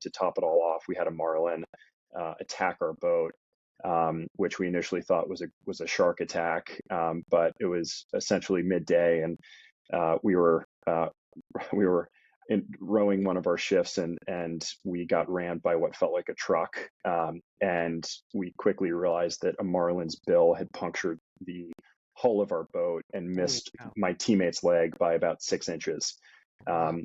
to top it all off, we had a marlin attack our boat, which we initially thought was a shark attack, but it was essentially midday, and we were we were rowing one of our shifts, and we got rammed by what felt like a truck, and we quickly realized that a marlin's bill had punctured the hull of our boat and Holy missed cow. my teammate's leg by about 6 inches. Wow. Um,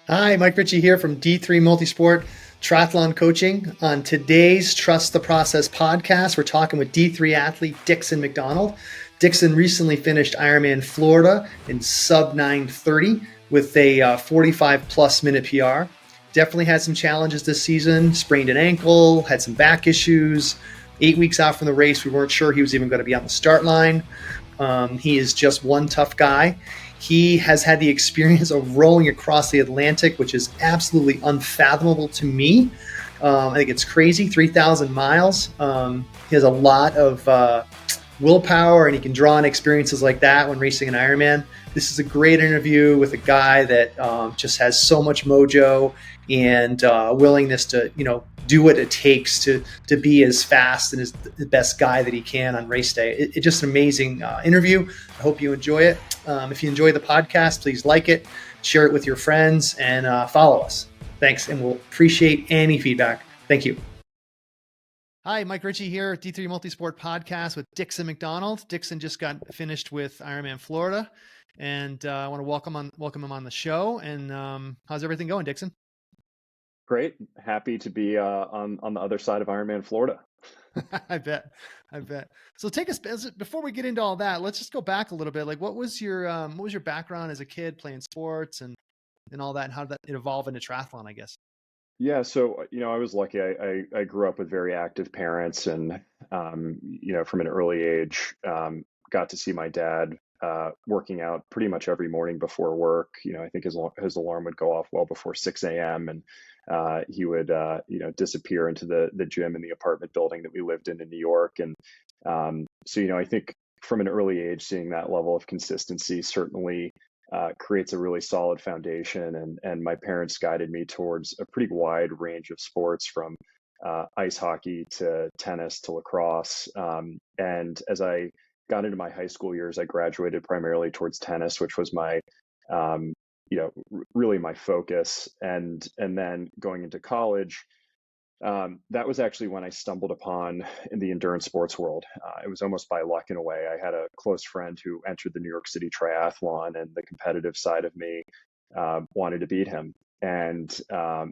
Hi, Mike Ritchie here from D3 Multisport Triathlon Coaching. On today's Trust the Process podcast, we're talking with D3 athlete Dixon McDonald. Dixon recently finished Ironman Florida in sub 9:30 with a 45 plus minute PR. Definitely had some challenges this season, sprained an ankle, had some back issues. 8 weeks out from the race, we weren't sure he was even going to be on the start line. He is just one tough guy. He has had the experience of rowing across the Atlantic, which is absolutely unfathomable to me. I think it's crazy, 3,000 miles. He has a lot of willpower, and he can draw on experiences like that when racing an Ironman. This is a great interview with a guy that just has so much mojo and willingness to, do what it takes to be as fast and as the best guy that he can on race day. It's just an amazing interview. I hope you enjoy it. If you enjoy the podcast, please like it, share it with your friends, and follow us. Thanks, and we'll appreciate any feedback. Thank you. Hi, Mike Ritchie here, D3 Multisport Podcast with Dixon McDonald. Dixon just got finished with Ironman Florida, and I want to welcome him on the show. And how's everything going, Dixon? Great, happy to be on the other side of Ironman Florida. I bet. So take us, before we get into all that, let's just go back a little bit. Like, what was your background as a kid playing sports and all that, and how did that evolve into triathlon, I guess? Yeah, so I was lucky. I grew up with very active parents, and from an early age, got to see my dad working out pretty much every morning before work. I think his alarm would go off well before 6 a.m. and he would disappear into the gym in the apartment building that we lived in New York. And so I think from an early age, seeing that level of consistency certainly creates a really solid foundation. And my parents guided me towards a pretty wide range of sports, from ice hockey to tennis to lacrosse. And as I got into my high school years, I graduated primarily towards tennis, which was my really my focus. And then going into college, that was actually when I stumbled upon in the endurance sports world. It was almost by luck in a way. I had a close friend who entered the New York City Triathlon, and the competitive side of me wanted to beat him. And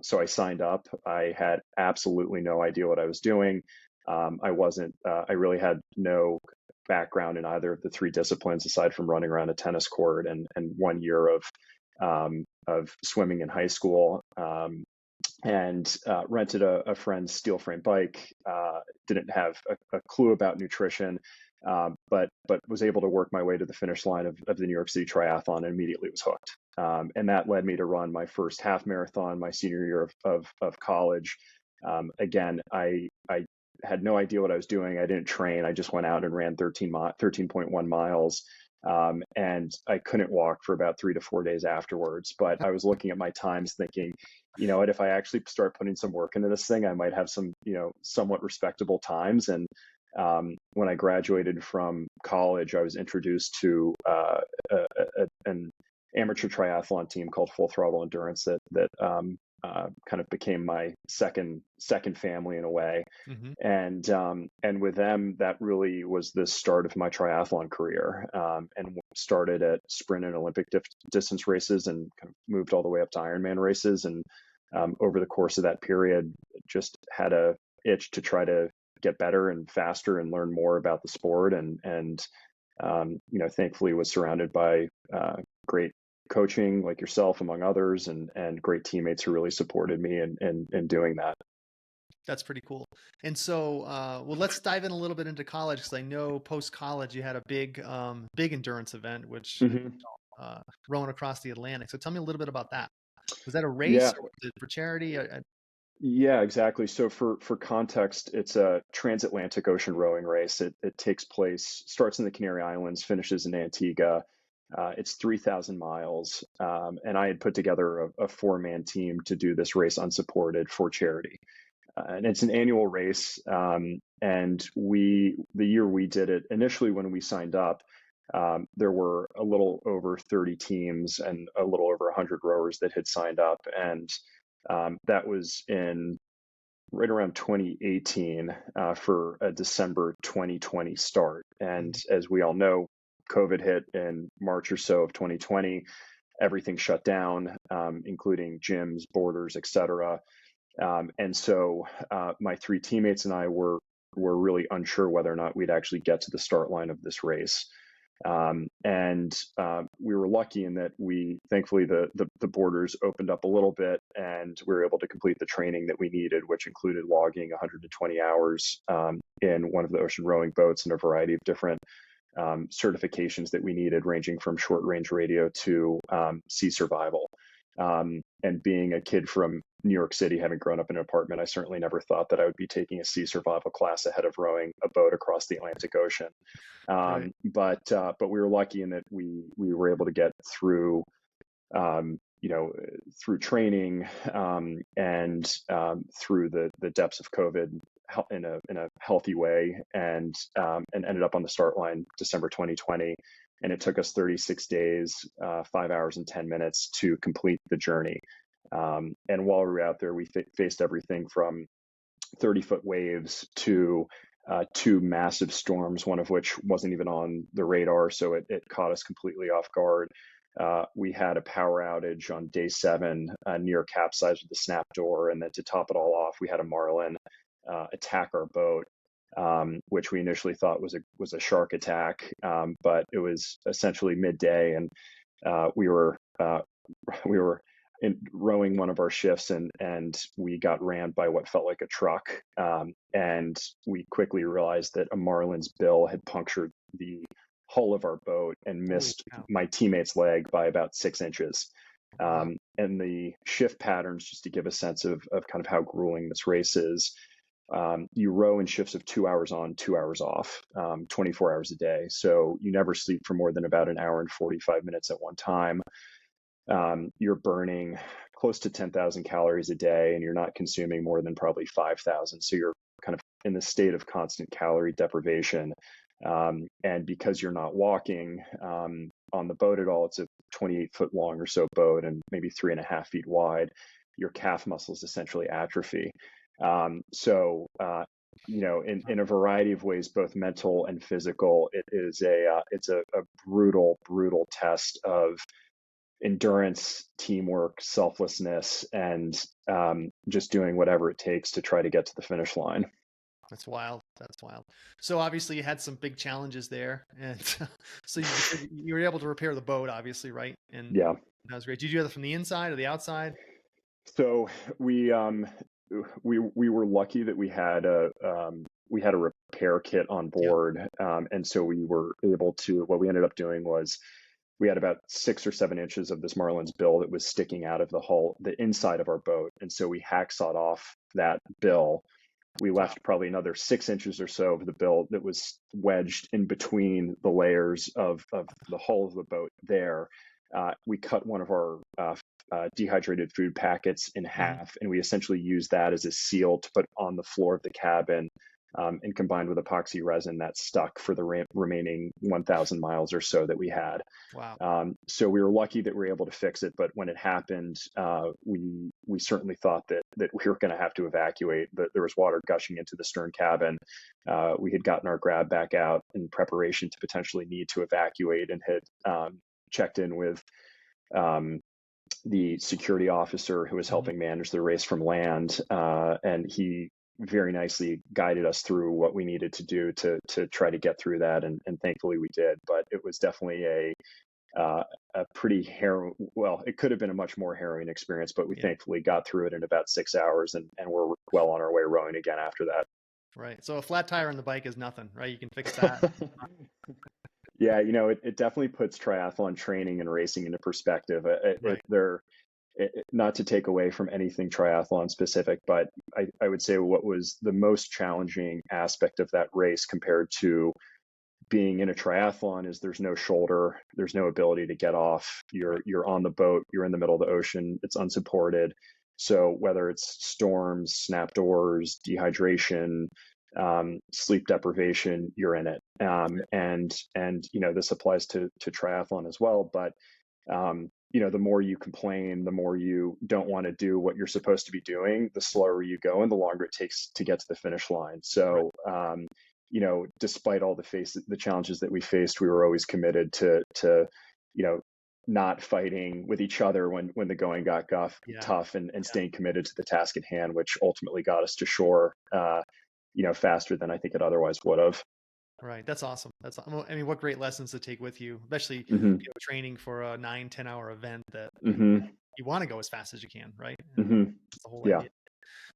so I signed up. I had absolutely no idea what I was doing. I really had no background in either of the three disciplines aside from running around a tennis court and 1 year of swimming in high school. And rented a friend's steel frame bike. Didn't have a clue about nutrition, but was able to work my way to the finish line of the New York City Triathlon, and immediately was hooked. And that led me to run my first half marathon my senior year of college. Again, I had no idea what I was doing. I didn't train. I just went out and ran 13.1 miles. And I couldn't walk for about 3 to 4 days afterwards. But I was looking at my times thinking, what, if I actually start putting some work into this thing, I might have some, somewhat respectable times. And when I graduated from college, I was introduced to an amateur triathlon team called Full Throttle Endurance that kind of became my second family in a way. Mm-hmm. And with them, that really was the start of my triathlon career. And started at sprint and Olympic distance races, and kind of moved all the way up to Ironman races. And over the course of that period, just had a itch to try to get better and faster and learn more about the sport. And thankfully was surrounded by great coaching like yourself, among others, and great teammates who really supported me in doing that. That's pretty cool. And so, well, let's dive in a little bit into college, because I know post college you had a big endurance event, which Mm-hmm. rowing across the Atlantic. So tell me a little bit about that. Was that a race, Yeah. or was it for charity? Yeah, exactly. So for context, it's a transatlantic ocean rowing race. It takes place, starts in the Canary Islands, finishes in Antigua. It's 3,000 miles, and I had put together a four-man team to do this race unsupported for charity. And it's an annual race. And the year we did it, initially when we signed up, there were a little over 30 teams and a little over 100 rowers that had signed up. And that was in right around 2018 for a December 2020 start. And as we all know, COVID hit in March or so of 2020. Everything shut down, including gyms, borders, etc. And so my three teammates and I were really unsure whether or not we'd actually get to the start line of this race. And we were lucky in that thankfully the borders opened up a little bit, and we were able to complete the training that we needed, which included logging 120 hours in one of the ocean rowing boats and a variety of different certifications that we needed, ranging from short range radio to sea survival. And being a kid from New York City, having grown up in an apartment, I certainly never thought that I would be taking a sea survival class ahead of rowing a boat across the Atlantic Ocean. Right. But we were lucky in that we were able to get through through training and through the depths of COVID in a healthy way, and ended up on the start line December 2020. And it took us 36 days, 5 hours and 10 minutes to complete the journey. And while we were out there, we faced everything from 30-foot waves to two massive storms, one of which wasn't even on the radar, so it caught us completely off guard. We had a power outage on day 7 near capsize with the snap door, and then to top it all off, we had a marlin attack our boat, which we initially thought was a shark attack, but it was essentially midday, and we were rowing one of our shifts, and we got rammed by what felt like a truck, and we quickly realized that a marlin's bill had punctured the hull of our boat and missed my teammate's leg by about 6 inches. And the shift patterns, just to give a sense of kind of how grueling this race is, you row in shifts of 2 hours on, 2 hours off, 24 hours a day. So you never sleep for more than about an hour and 45 minutes at one time. You're burning close to 10,000 calories a day, and you're not consuming more than probably 5,000. So you're kind of in the state of constant calorie deprivation. And because you're not walking on the boat at all, it's a 28-foot long or so boat and maybe 3.5 feet wide. Your calf muscles essentially atrophy. In a variety of ways, both mental and physical, it's a brutal test of endurance, teamwork, selflessness, and just doing whatever it takes to try to get to the finish line. That's wild. That's wild. So obviously you had some big challenges there, and so you were able to repair the boat, obviously, right? And Yeah. that was great. Did you do that from the inside or the outside? So we were lucky that we had a repair kit on board, and so we were able to. What we ended up doing was we had about 6 or 7 inches of this marlin's bill that was sticking out of the hull, the inside of our boat, and so we hacksawed off that bill. We left probably another 6 inches or so of the bill that was wedged in between the layers of the hull of the boat there. We cut one of our dehydrated food packets in half, and we essentially used that as a seal to put on the floor of the cabin, and combined with epoxy resin that stuck for the remaining 1,000 miles or so that we had. Wow. So we were lucky that we were able to fix it, but when it happened, we certainly thought that we were going to have to evacuate. There was water gushing into the stern cabin. We had gotten our grab back out in preparation to potentially need to evacuate, and had checked in with the security officer who was helping manage the race from land, and he very nicely guided us through what we needed to do to try to get through that, and thankfully we did. But it was definitely a pretty harrowing. Well, it could have been a much more harrowing experience, but we thankfully got through it in about 6 hours, and we're well on our way rowing again after that. Right. So a flat tire on the bike is nothing, right? You can fix that. Yeah, it definitely puts triathlon training and racing into perspective. not to take away from anything triathlon specific, but I would say what was the most challenging aspect of that race compared to being in a triathlon is there's no shoulder, there's no ability to get off. You're on the boat, you're in the middle of the ocean, it's unsupported. So whether it's storms, snap doors, dehydration, sleep deprivation, you're in it. And this applies to triathlon as well. But the more you complain, the more you don't want to do what you're supposed to be doing, the slower you go and the longer it takes to get to the finish line. So, despite all the challenges that we faced, we were always committed to not fighting with each other when the going got tough, and staying committed to the task at hand, which ultimately got us to shore, faster than I think it otherwise would have. Right. That's awesome. I mean, what great lessons to take with you, especially Mm-hmm. training for a 9-10 hour event that Mm-hmm. you want to go as fast as you can, right? Mm-hmm. That's the whole Yeah. idea.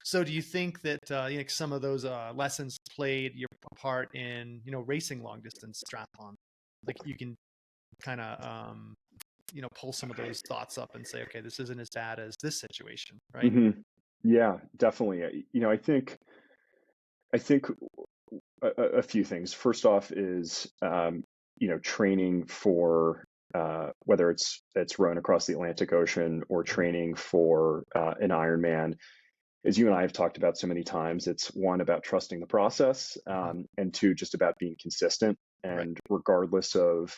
So do you think that some of those lessons played your part in racing long distance triathlon? Like you can kind of pull some of those thoughts up and say, okay, this isn't as bad as this situation, right? Mm-hmm. Yeah, definitely. I think a few things. First off is training for whether it's rowing across the Atlantic Ocean or training for an Ironman. As you and I have talked about so many times, it's one about trusting the process, and two, just about being consistent. Right. And regardless of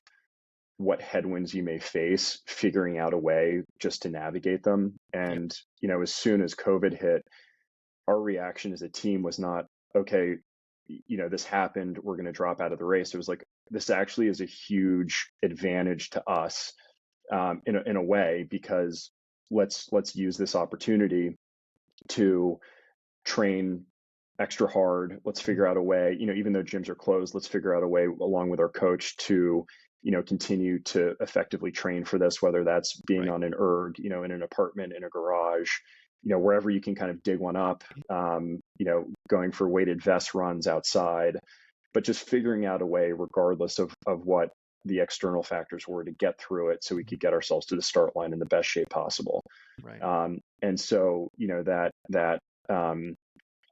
what headwinds you may face, figuring out a way just to navigate them. And as soon as COVID hit, our reaction as a team was not, okay, this happened, we're going to drop out of the race. It was like, this actually is a huge advantage to us, in a way, because let's use this opportunity to train extra hard. Let's figure out a way, even though gyms are closed, let's figure out a way along with our coach to, continue to effectively train for this, whether that's being on an erg, in an apartment, in a garage, wherever you can kind of dig one up, going for weighted vest runs outside, but just figuring out a way, regardless of what the external factors were, to get through it so we could get ourselves to the start line in the best shape possible. Right. And so, that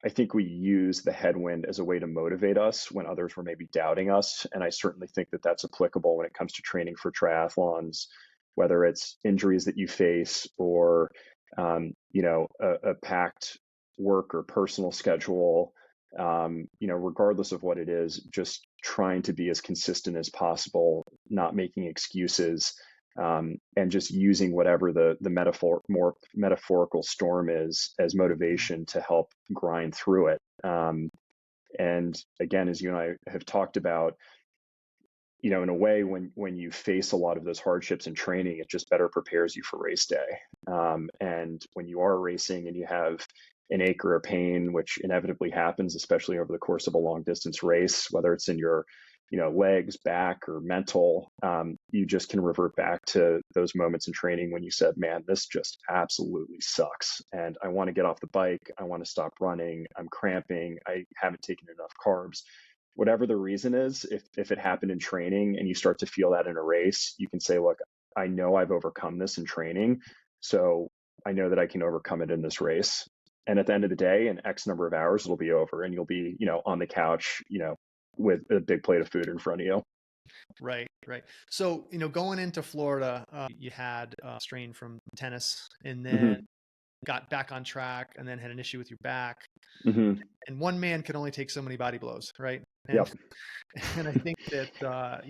I think we use the headwind as a way to motivate us when others were maybe doubting us. And I certainly think that that's applicable when it comes to training for triathlons, whether it's injuries that you face or, a packed work or personal schedule, regardless of what it is, just trying to be as consistent as possible, not making excuses, and just using whatever the more metaphorical storm is as motivation to help grind through it. And again, as you and I have talked about, in a way, when you face a lot of those hardships in training, it just better prepares you for race day. And when you are racing and you have an ache or a pain, which inevitably happens, especially over the course of a long distance race, whether it's in your legs, back, or mental, you just can revert back to those moments in training when you said, man, this just absolutely sucks. And I want to get off the bike. I want to stop running. I'm cramping. I haven't taken enough carbs. Whatever the reason is, if it happened in training and you start to feel that in a race, you can say, look, I know I've overcome this in training, so I know that I can overcome it in this race. And at the end of the day, in X number of hours, it'll be over and you'll be, on the couch, with a big plate of food in front of you. Right. So, going into Florida, you had strain from tennis and then got back on track and then had an issue with your back. Mm-hmm. And one man can only take so many body blows, right? And, Yep. and I think that,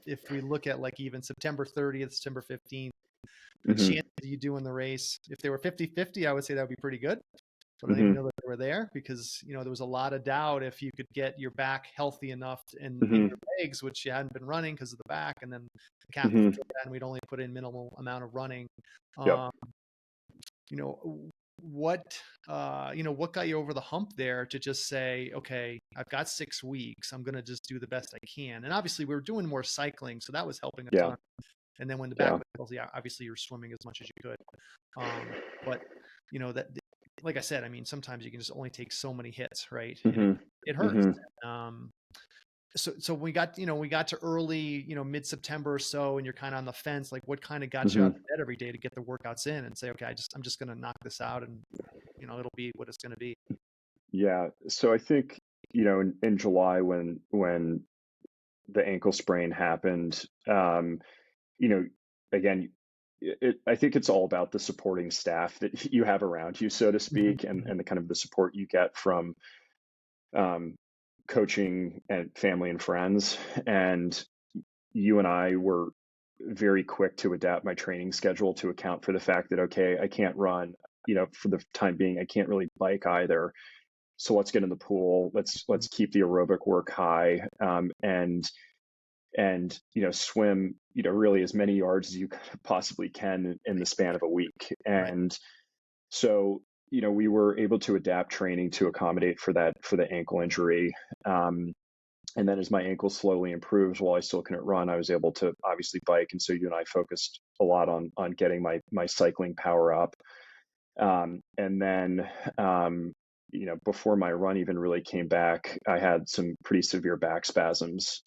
if we look at like even September 30th, September 15th, the chances of you doing the race, if they were 50-50, I would say that would be pretty good. But I didn't know that they were there because, there was a lot of doubt if you could get your back healthy enough in your legs, which you hadn't been running because of the back. And then the cap and we'd only put in minimal amount of running. Yep. What got you over the hump there to just say, okay, I've got 6 weeks. I'm going to just do the best I can. And obviously we were doing more cycling, so that was helping a ton. And then when the back was healthy, obviously you're swimming as much as you could. But that, like I said, I mean, sometimes you can just only take so many hits, right? And it hurts. So we got to early, mid-September or so, and you're kind of on the fence, like what kind of got you out of Hmm. bed every day to get the workouts in and say, okay, I'm just going to knock this out, and it'll be what it's going to be. Yeah. So I think, in July when the ankle sprain happened, you know, again, I think it's all about the supporting staff that you have around you, so to Mhm, speak, and mhm. the kind of the support you get from um, coaching and family and friends. And you and I were very quick to adapt my training schedule to account for the fact that, okay, I can't run, for the time being, I can't really bike either. So let's get in the pool. Let's keep the aerobic work high, and swim really as many yards as you possibly can in the span of a week. Right. And so we were able to adapt training to accommodate for the ankle injury. Um, and then as my ankle slowly improved while I still couldn't run, I was able to obviously bike. And so you and I focused a lot on getting my cycling power up. And then, before my run even really came back, I had some pretty severe back spasms,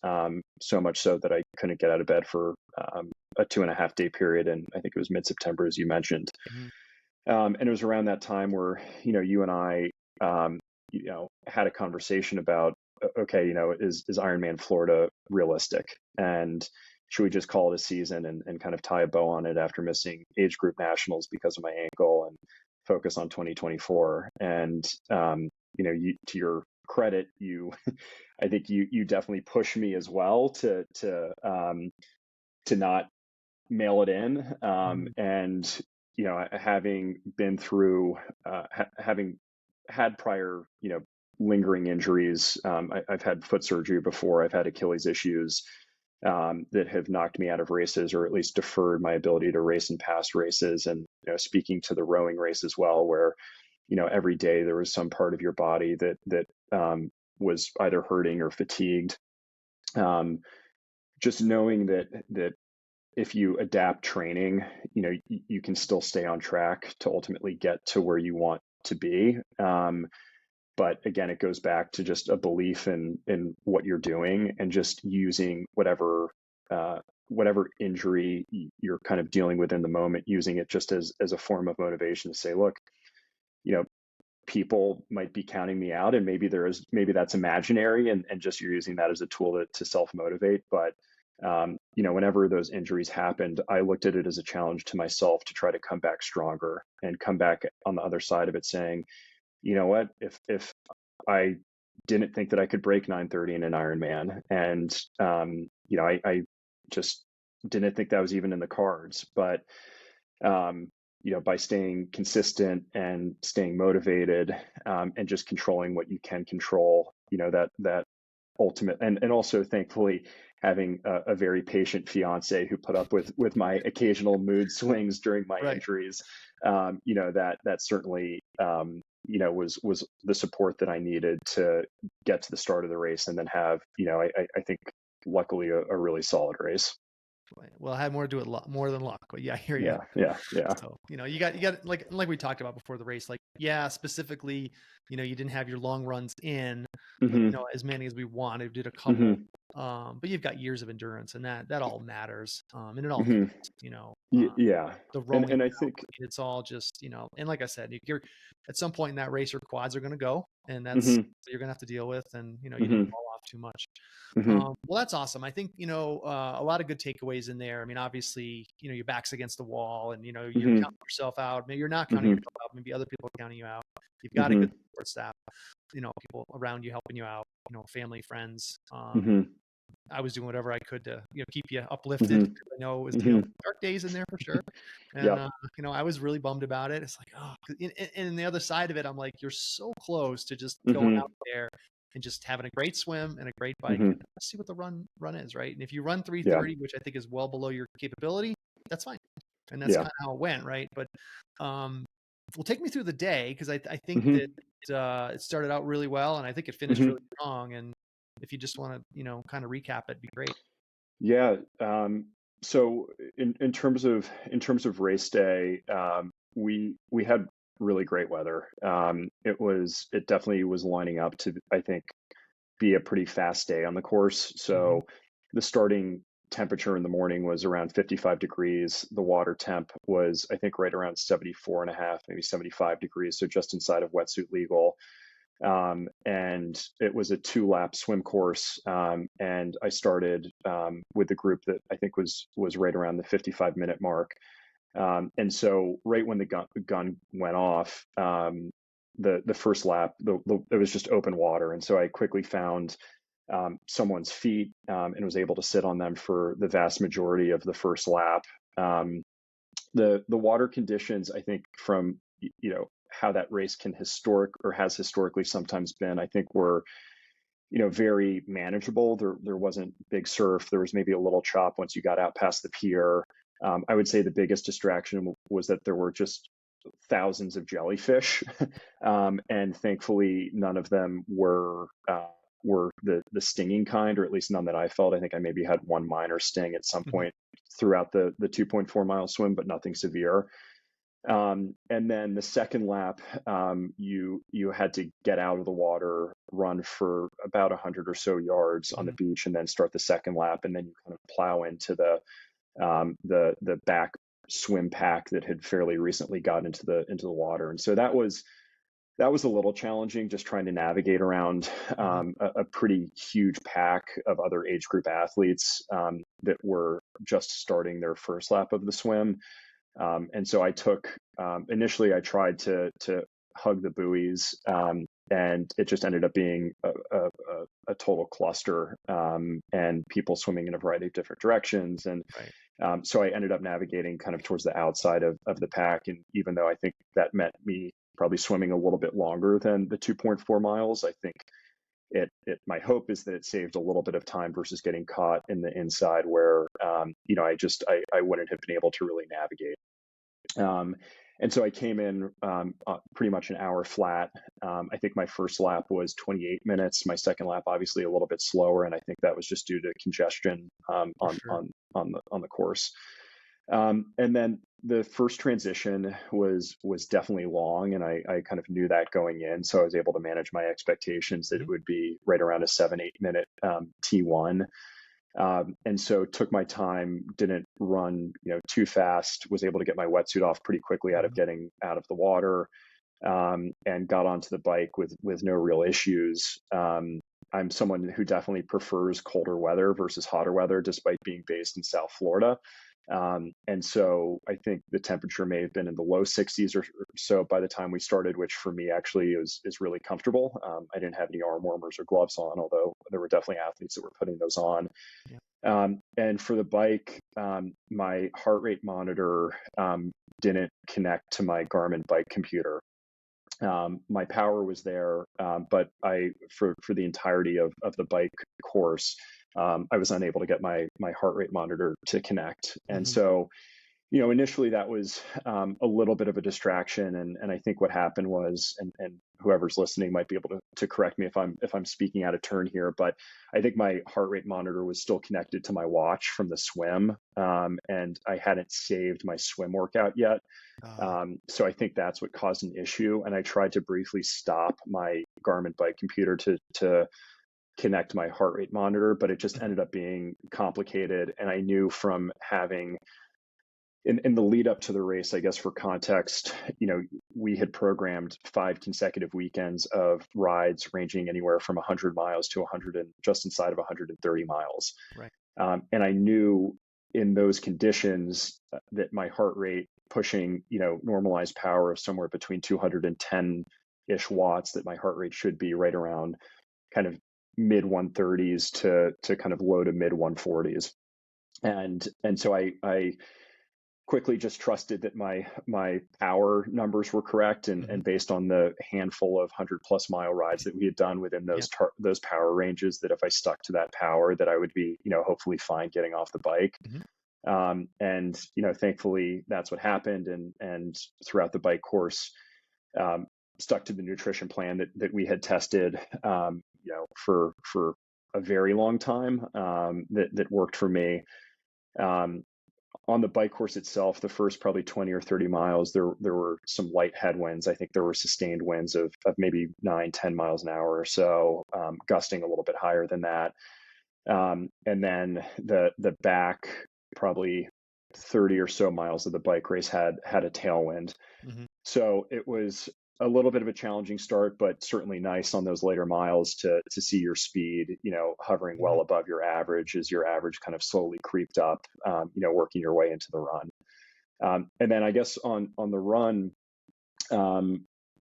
so much so that I couldn't get out of bed for a 2.5 day period. And I think it was mid-September, as you mentioned. Mhm. And it was around that time where, you and I, had a conversation about, okay, is Ironman Florida realistic? And should we just call it a season and kind of tie a bow on it after missing age group nationals because of my ankle and focus on 2024? And, to your credit, I think you definitely push me as well to not mail it in. Mhm. And having been through, having had prior, lingering injuries, I've had foot surgery before. I've had Achilles issues that have knocked me out of races, or at least deferred my ability to race in past races. And speaking to the rowing race as well, where every day there was some part of your body that was either hurting or fatigued. Um, just knowing that if you adapt training, you can still stay on track to ultimately get to where you want to be. But again, it goes back to just a belief in what you're doing, and just using uh, whatever injury you're kind of dealing with in the moment, using it just as a form of motivation to say, look, you know, people might be counting me out, and maybe that's imaginary, and just you're using that as a tool to self motivate. But whenever those injuries happened, I looked at it as a challenge to myself to try to come back stronger and come back on the other side of it saying, you know what, if I didn't think that I could break 9:30 in an Ironman, and I just didn't think that was even in the cards. But um, by staying consistent and staying motivated, and just controlling what you can control, that ultimate, and also thankfully having a very patient fiance who put up with my occasional mood swings during my Right. injuries. That certainly was the support that I needed to get to the start of the race, and then have I think luckily a really solid race. Well, I had more to do with luck, more than luck, but yeah, I hear you. Yeah, yeah, yeah. So, you got like we talked about before the race, like, yeah, specifically, you didn't have your long runs in, like, Hmm. as many as we wanted, did a couple. Hmm. But you've got years of endurance, and that all matters. And it all Hmm. counts, uh, Yeah, the and rowing and I now, think. it's all just, and like I said, you're at some point in that race, your quads are going to go, and that's Hmm. what you're going to have to deal with. And, you don't Hmm. fall off too much. Hmm. Well, that's awesome. I think, a lot of good takeaways in there. I mean, obviously, your back's against the wall, and, you're Hmm. counting yourself out. Maybe you're not counting Hmm. yourself out. Maybe other people are counting you out. You've got a good Hmm. support staff, people around you helping you out, family, friends. Hmm. I was doing whatever I could to, keep you uplifted. Hmm. 'Cause I know it was, Hmm. dark days in there for sure. And, Yep. I was really bummed about it. It's like, oh, and the other side of it, I'm like, you're so close to just going Hmm. out there and just having a great swim and a great bike. Hmm. And let's see what the run is, right? And if you run Yeah. 3:30, which I think is well below your capability, that's fine. And that's Yeah. kind of how it went, right? But, um, well, take me through the day, because I think that Hmm. it started out really well, and I think it finished Hmm. really strong. And if you just want to, kind of recap, it'd be great. Yeah. So in terms of race day, we had really great weather. It definitely was lining up to, I think, be a pretty fast day on the course. So the starting temperature in the morning was around 55 degrees. The water temp was, I think, right around 74 and a half, maybe 75 degrees. So just inside of wetsuit legal. And it was a 2-lap swim course. And I started with the group that I think was right around the 55-minute mark. And so right when the gun went off, the first lap, it was just open water. And so I quickly found someone's feet and was able to sit on them for the vast majority of the first lap. The water conditions, I think, from how that race has historically sometimes been, I think were very manageable. There wasn't big surf. There was maybe a little chop once you got out past the pier. I would say the biggest distraction was that there were just thousands of jellyfish, and thankfully none of them were the stinging kind, or at least none that I felt. I think I maybe had one minor sting at some point throughout the 2.4 mile swim, but nothing severe. And then the second lap, you had to get out of the water, run for about 100 or so yards on the beach, and then start the second lap, and then you kind of plow into the back swim pack that had fairly recently got into the water. And so that was a little challenging, just trying to navigate around a pretty huge pack of other age group athletes that were just starting their first lap of the swim. And so initially I tried to hug the buoys, and it just ended up being a total cluster, and people swimming in a variety of different directions. And so I ended up navigating kind of towards the outside of the pack. And even though I think that meant me probably swimming a little bit longer than the 2.4 miles, I think my hope is that it saved a little bit of time versus getting caught in the inside where, I wouldn't have been able to really navigate. And so I came in pretty much an hour flat. I think my first lap was 28 minutes. My second lap, obviously, a little bit slower, and I think that was just due to congestion on the course. And then the first transition was definitely long, and I kind of knew that going in, so I was able to manage my expectations that it would be right around a 7-8 minute T1. And so took my time, didn't run too fast, was able to get my wetsuit off pretty quickly out of getting out of the water, and got onto the bike with no real issues. I'm someone who definitely prefers colder weather versus hotter weather, despite being based in South Florida. And so I think the temperature may have been in the low 60s or so by the time we started, which for me actually is really comfortable. I didn't have any arm warmers or gloves on, although there were definitely athletes that were putting those on. And for the bike, my heart rate monitor didn't connect to my Garmin bike computer. My power was there, but for the entirety of the bike course, I was unable to get my heart rate monitor to connect. And so, initially that was a little bit of a distraction. And I think what happened was, and whoever's listening might be able to correct me if I'm speaking out of turn here, but I think my heart rate monitor was still connected to my watch from the swim. And I hadn't saved my swim workout yet. So I think that's what caused an issue. And I tried to briefly stop my Garmin bike computer to connect my heart rate monitor, but it just ended up being complicated. And I knew from having in the lead up to the race, I guess for context, we had programmed 5 consecutive weekends of rides ranging anywhere from 100 miles to 100 and just inside of 130 miles. Right. And I knew in those conditions that my heart rate pushing, normalized power of somewhere between 210-ish watts, that my heart rate should be right around kind of mid 130s to kind of low to mid 140s. And so I quickly just trusted that my power numbers were correct, and based on the handful of 100+ mile rides that we had done within those power ranges, that if I stuck to that power, that I would be hopefully fine getting off the bike. And thankfully that's what happened, and throughout the bike course, stuck to the nutrition plan that we had tested for a very long time, that worked for me. On the bike course itself, the first probably 20 or 30 miles, there were some light headwinds. I think there were sustained winds of maybe 9, 10 miles an hour or so, gusting a little bit higher than that. And then the back probably 30 or so miles of the bike race had a tailwind. Mm-hmm. So it was a little bit of a challenging start, but certainly nice on those later miles to see your speed, hovering Mm-hmm. well above your average as your average kind of slowly creeped up, working your way into the run. And then I guess on the run,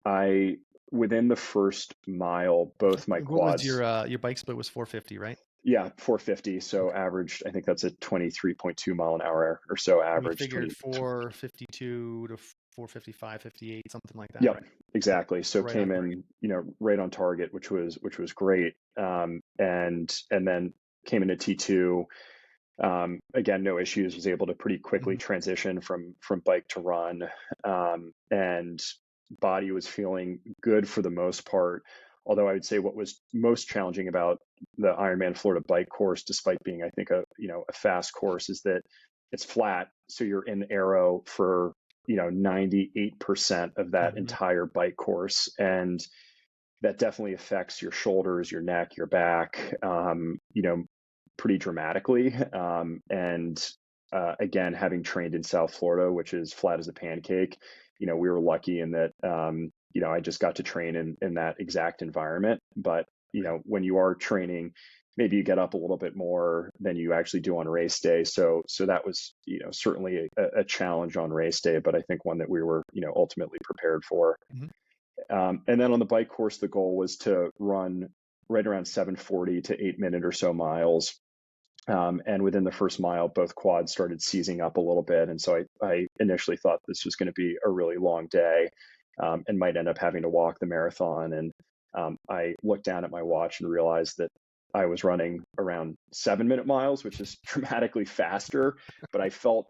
I within the first mile, both my What was quads. your bike split was 450, right? Yeah, 450. So averaged, I think that's a 23.2 mile an hour or so And you average. figured 452 to 455, 58, something like that, Yep, right? exactly. So Right on came target. in, right on target, which was great. And then came into T2. Again, no issues. Was able to pretty quickly Mm-hmm. transition from bike to run, and body was feeling good for the most part. Although I would say what was most challenging about the Ironman Florida bike course, despite being I think a fast course, is that it's flat, so you're in aero for 98% of that Mm-hmm. entire bike course, and that definitely affects your shoulders, your neck, your back, pretty dramatically. And again, having trained in South Florida, which is flat as a pancake, we were lucky in that, I just got to train in that exact environment. But, when you are training, maybe you get up a little bit more than you actually do on race day. So that was, certainly a challenge on race day, but I think one that we were, ultimately prepared for. Mm-hmm. And then on the bike course, the goal was to run right around 740 to 8 minute or so miles. And within the first mile, both quads started seizing up a little bit. And so I initially thought this was going to be a really long day, and might end up having to walk the marathon. And I looked down at my watch and realized that I was running around 7 minute miles, which is dramatically faster. But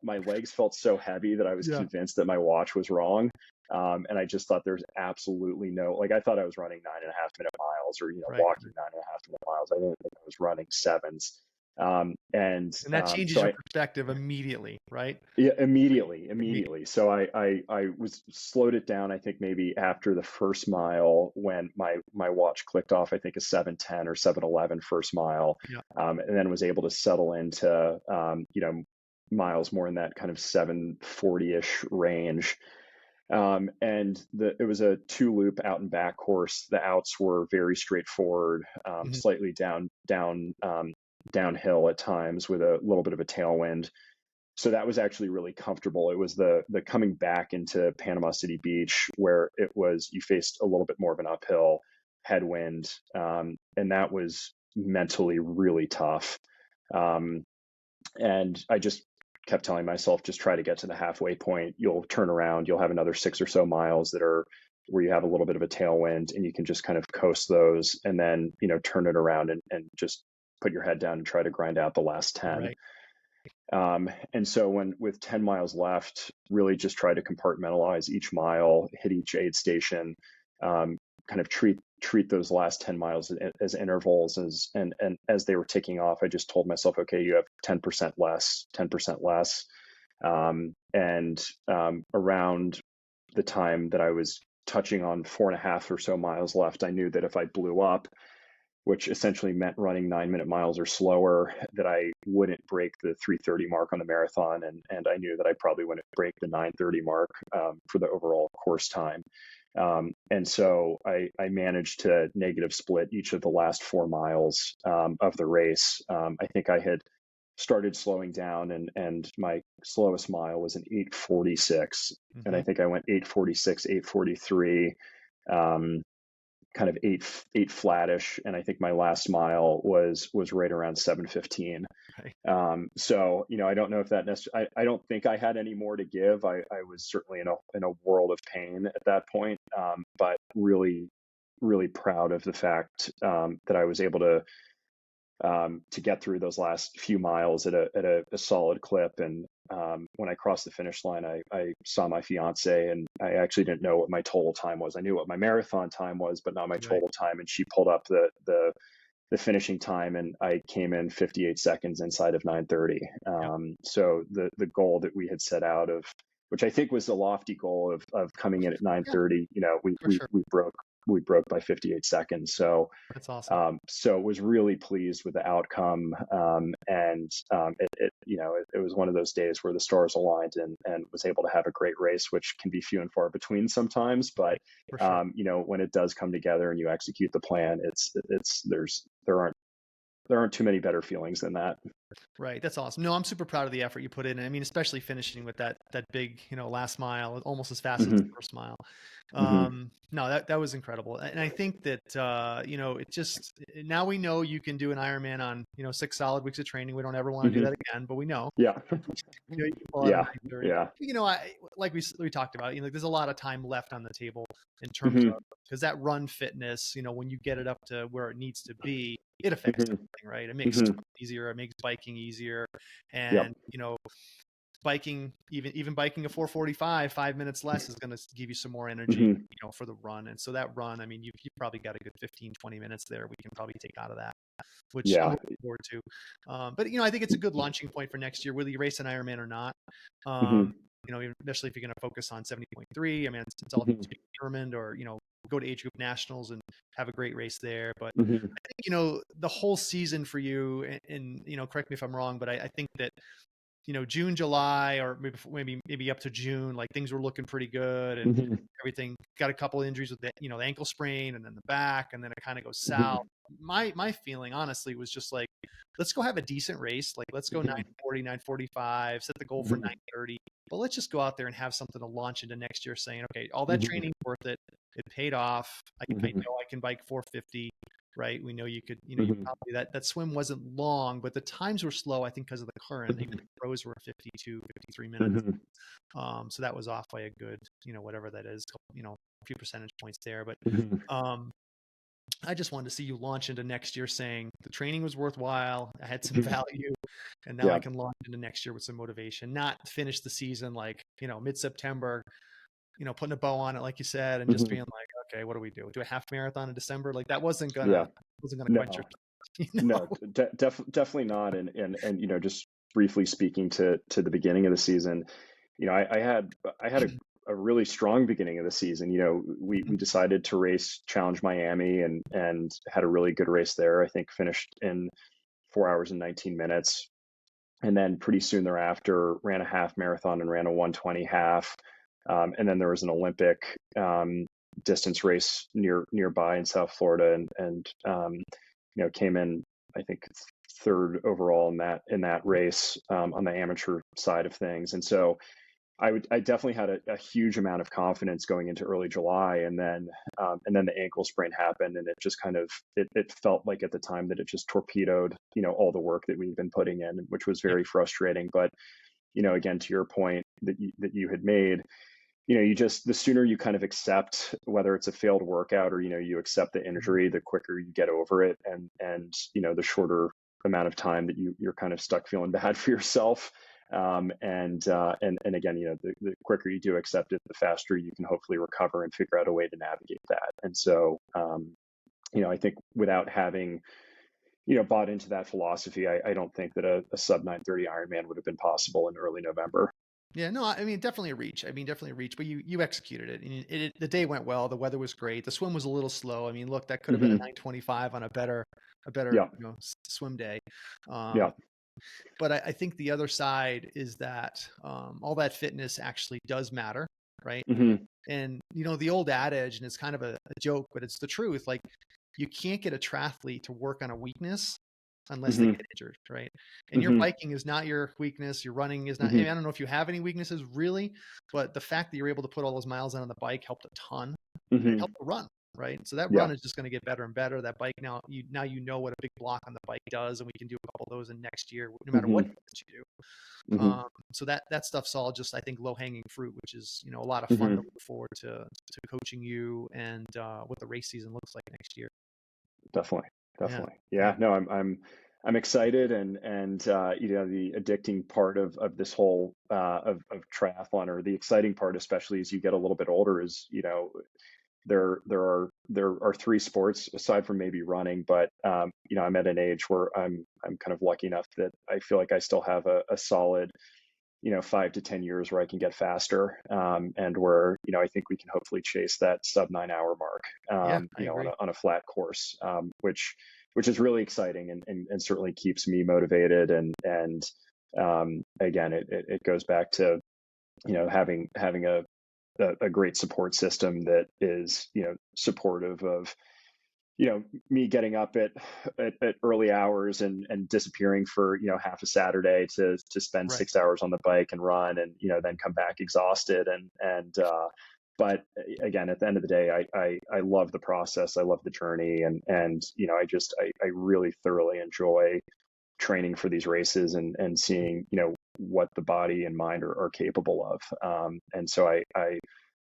my legs felt so heavy that I was Yeah. convinced that my watch was wrong. And I just thought there's absolutely I thought I was running 9.5 minute miles, or, Right. walking 9.5 minute miles. I didn't think I was running sevens. And And that changes so your I, perspective immediately, right? yeah, immediately. So I was slowed it down. I think maybe after the first mile, when my watch clicked off, I think a 7:10 or 7:11 first mile, Yeah. and then was able to settle into miles more in that kind of 740-ish range. And it was a 2-loop out and back course. The outs were very straightforward, Mm-hmm. slightly downhill at times with a little bit of a tailwind. So that was actually really comfortable. It was the coming back into Panama City Beach where you faced a little bit more of an uphill headwind, and that was mentally really tough. And I just kept telling myself, just try to get to the halfway point. You'll turn around. You'll have another 6 or so miles that are where you have a little bit of a tailwind, and you can just kind of coast those, and then turn it around and just put your head down and try to grind out the last 10. Right. And so with 10 miles left, really just try to compartmentalize each mile, hit each aid station, kind of treat those last 10 miles as intervals, and as they were ticking off, I just told myself, okay, you have 10% less, 10% less. And around the time that I was touching on 4.5 or so miles left, I knew that if I blew up, which essentially meant running 9 minute miles or slower, that I wouldn't break the 3:30 mark on the marathon. And I knew that I probably wouldn't break the 9:30 mark for the overall course time. And so I managed to negative split each of the last 4 miles of the race. I think I had started slowing down, and my slowest mile was an 8:46. Mm-hmm. And I think I went 8:46, 8:43. Kind of eight flattish, and I think my last mile was right around 7:15. Right. So I don't know if that necessarily. I don't think I had any more to give. I was certainly in a world of pain at that point, but really, really proud of the fact that I was able to get through those last few miles at a solid clip. And when I crossed the finish line, I saw my fiance, and I actually didn't know what my total time was. I knew what my marathon time was, but not my total time. And she pulled up the the finishing time, and I came in 58 seconds inside of 9:30. Yep. So the goal that we had set out of, which I think was a lofty goal of coming in at Yeah, 9:30, for sure. we broke by 58 seconds. So That's awesome. so was really pleased with the outcome, it was one of those days where the stars aligned, and was able to have a great race, which can be few and far between sometimes. But For sure. when it does come together and you execute the plan, there aren't too many better feelings than that. Right. That's awesome. No, I'm super proud of the effort you put in. I mean, especially finishing with that big, last mile, almost as fast as the Hmm. first mile. Hmm. No, that was incredible. And I think that, it just, now we know you can do an Ironman on, 6 solid weeks of training. We don't ever want to do Hmm. that again, but we know. Yeah. You can pull out a Yeah. 9:30. Yeah. Like we talked about, there's a lot of time left on the table in terms of, Hmm. because that run fitness, when you get it up to where it needs to be, it affects Hmm. everything, right? It makes Hmm. swimming easier, it makes biking easier, Yep. and biking, even biking a 4:45, 5 minutes less is going to give you some more energy, Hmm. for the run. And so that run, I mean, you probably got a good 15, 20 minutes there. We can probably take out of that, which I'm Yeah. looking forward to. But I think it's a good launching point for next year, whether you race an Ironman or not. Hmm. Especially if you're going to focus on 70.3. I mean, it's all Hmm. to be determined, or go to age group nationals and have a great race there. But Hmm. I think the whole season for you, and correct me if I'm wrong, but I think that June, July, or maybe up to June, like things were looking pretty good, and Hmm. everything. Got a couple injuries with the ankle sprain, and then the back, and then it kind of goes Hmm. south. My feeling, honestly, was just like, let's go have a decent race. Like, let's go Hmm. 9:40, 9:45, set the goal for Hmm. 9:30, but let's just go out there and have something to launch into next year, saying, okay, all that Hmm. training worth it. It paid off. I Hmm. know I can bike 450. Right. We know you could, you Hmm. probably, that swim wasn't long, but the times were slow, I think, because of the current. Even the pros were 52, 53 minutes. Hmm. So that was off by a good, whatever that is, a few percentage points there. But Hmm. um, I just wanted to see you launch into next year saying the training was worthwhile. I had some value, and now I Yeah. can launch into next year with some motivation, not finish the season like, mid-September, putting a bow on it, like you said, and just Hmm. being like, okay, what do we do? Do a half marathon in December? Like, that wasn't gonna Yeah. quench your No. thirst, No. Definitely not. And just briefly speaking to the beginning of the season, I had a really strong beginning of the season. We decided to race Challenge Miami, and had a really good race there. I think finished in 4 hours and 19 minutes. And then pretty soon thereafter ran a half marathon and ran a 120 half. And then there was an Olympic distance race nearby in South Florida, and came in, I think, third overall in that race, on the amateur side of things. And so I definitely had a huge amount of confidence going into early July, and then the ankle sprain happened, and it just kind of it felt like at the time that it just torpedoed all the work that we've been putting in, which was Yep. very frustrating. But again, to your point that you had made, you just, the sooner you kind of accept whether it's a failed workout, or you accept the Mhm. injury, the quicker you get over it, and the shorter amount of time that you're kind of stuck feeling bad for yourself. And again, the quicker you do accept it, the faster you can hopefully recover and figure out a way to navigate that. And so, I think without having bought into that philosophy, I don't think that a sub 9:30 Ironman would have been possible in early November. Yeah, no, I mean, definitely a reach. I mean, definitely a reach, but you executed it, and the day went well. The weather was great. The swim was a little slow. I mean, look, that could have been a Hmm. 9:25 on a better, Yeah. swim day. Um, Yeah. but I think the other side is that all that fitness actually does matter, right? Hmm. And the old adage, and it's kind of a joke, but it's the truth. Like, you can't get a triathlete to work on a weakness unless they Hmm. get injured, right? And your Hmm. biking is not your weakness. Your running is not. I Hmm. mean, I don't know if you have any weaknesses really, but the fact that you're able to put all those miles on the bike helped a ton, and it Hmm. helped the run, right? So that Yeah. run is just going to get better and better. That bike, now know what a big block on the bike does, and we can do a couple of those in next year, no matter what Hmm. you do. Hmm. So that stuff's all just, I think, low hanging fruit, which is a lot of fun to Hmm. look forward to coaching you, and what the race season looks like next year. Definitely. Yeah, Definitely. yeah, Yeah. No, I'm excited, and the addicting part of this whole of triathlon, or the exciting part, especially as you get a little bit older, is there are three sports aside from maybe running, but I'm at an age where I'm kind of lucky enough that I feel like I still have a solid 5 to 10 years where I can get faster, and where I think we can hopefully chase that sub 9 hour mark, I agree. on a flat course, which is really exciting and certainly keeps me motivated, and again it goes back to having a great support system that is supportive of me getting up at early hours and disappearing for half a Saturday to spend Right. 6 hours on the bike and run, and then come back exhausted, but again, at the end of the day, I love the process. I love the journey, and I really thoroughly enjoy training for these races and seeing what the body and mind are capable of, and so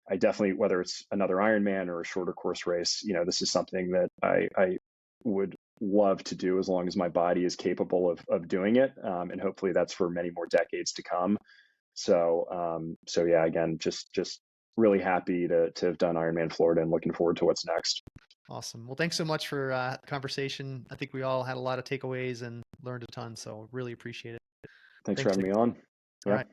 I definitely, whether it's another Ironman or a shorter course race, this is something that I would love to do as long as my body is capable of doing it, and hopefully that's for many more decades to come. So yeah, again, just really happy to have done Ironman Florida and looking forward to what's next. Awesome. Well, thanks so much for the conversation. I think we all had a lot of takeaways and learned a ton, so really appreciate it. Thanks for having me on. Yeah. All right.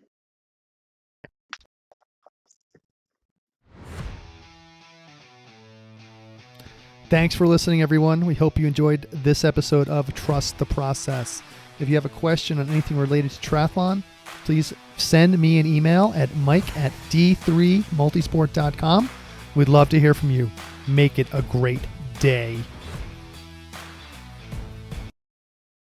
Thanks for listening, everyone. We hope you enjoyed this episode of Trust the Process. If you have a question on anything related to triathlon, please send me an email at mike@d3multisport.com. We'd love to hear from you. Make it a great day.